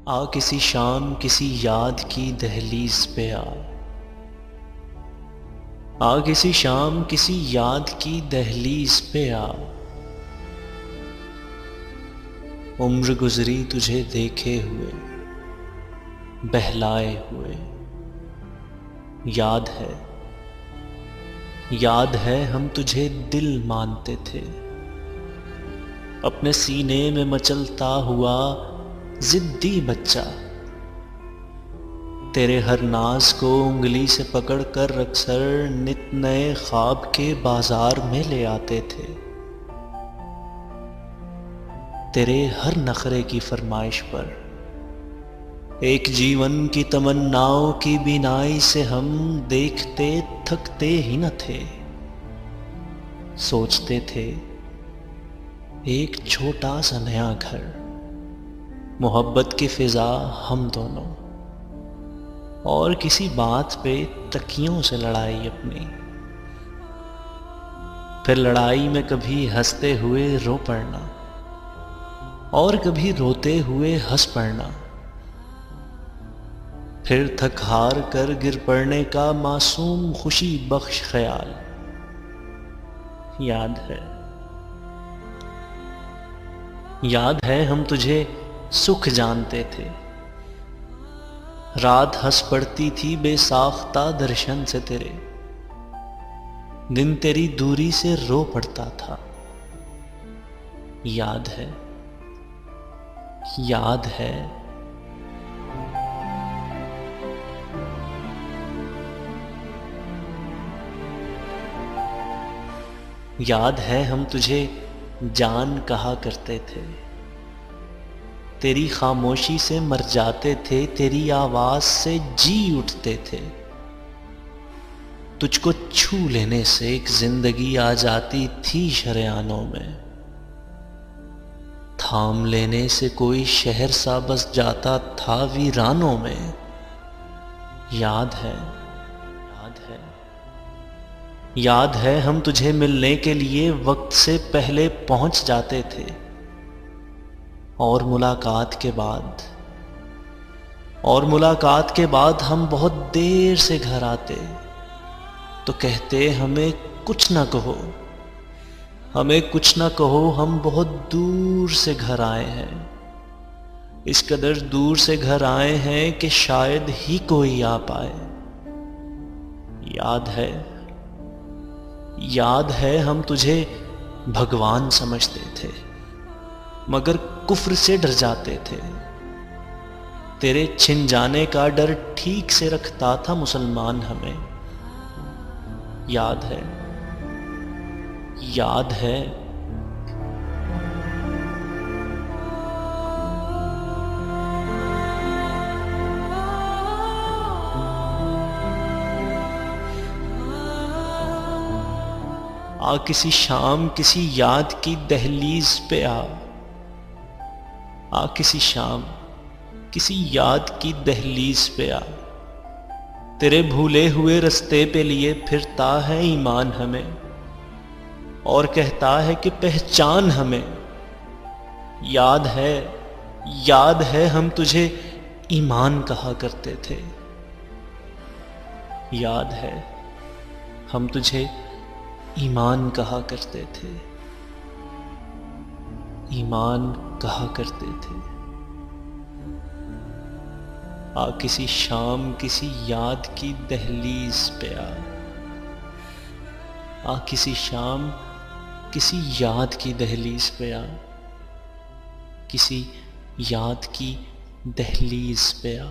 आ किसी शाम किसी याद की दहलीज पे आ किसी शाम किसी याद की दहलीज पे आ। उम्र गुजरी तुझे देखे हुए, बहलाए हुए। याद है हम तुझे दिल मानते थे, अपने सीने में मचलता हुआ जिद्दी बच्चा। तेरे हर नाज को उंगली से पकड़कर अक्सर नित नए ख्वाब के बाजार में ले आते थे। तेरे हर नखरे की फरमाइश पर एक जीवन की तमन्नाओं की बीनाई से हम देखते थकते ही न थे। सोचते थे एक छोटा सा नया घर, मोहब्बत की फिजा हम दोनों, और किसी बात पे तकियों से लड़ाई अपनी। फिर लड़ाई में कभी हंसते हुए रो पड़ना और कभी रोते हुए हंस पड़ना। फिर थक हार कर गिर पड़ने का मासूम खुशी बख्श ख्याल। याद है हम तुझे सुख जानते थे, रात हंस पड़ती थी बेसाख्ता दर्शन से तेरे। दिन तेरी दूरी से रो पड़ता था। याद है याद है हम तुझे जान कहा करते थे, तेरी खामोशी से मर जाते थे, तेरी आवाज से जी उठते थे। तुझको छू लेने से एक जिंदगी आ जाती थी शरेआनों में, थाम लेने से कोई शहर सा बस जाता था वीरानों में। याद है हम तुझे मिलने के लिए वक्त से पहले पहुंच जाते थे, और मुलाकात के बाद हम बहुत देर से घर आते तो कहते हमें कुछ ना कहो, हम बहुत दूर से घर आए हैं। इस कदर दूर से घर आए हैं कि शायद ही कोई आ पाए। याद है हम तुझे भगवान समझते थे, मगर कुफ्र से डर जाते थे। तेरे छिन जाने का डर ठीक से रखता था मुसलमान हमें। याद है आ किसी शाम किसी याद की दहलीज पे आ किसी शाम किसी याद की दहलीज पे आ। तेरे भूले हुए रास्ते पे लिए फिरता है ईमान हमें, और कहता है कि पहचान हमें। याद है हम तुझे ईमान कहा करते थे। याद है हम तुझे ईमान कहा करते थे। आ किसी शाम किसी याद की दहलीज पे आ किसी शाम किसी याद की दहलीज पे आ, किसी याद की दहलीज पे आ।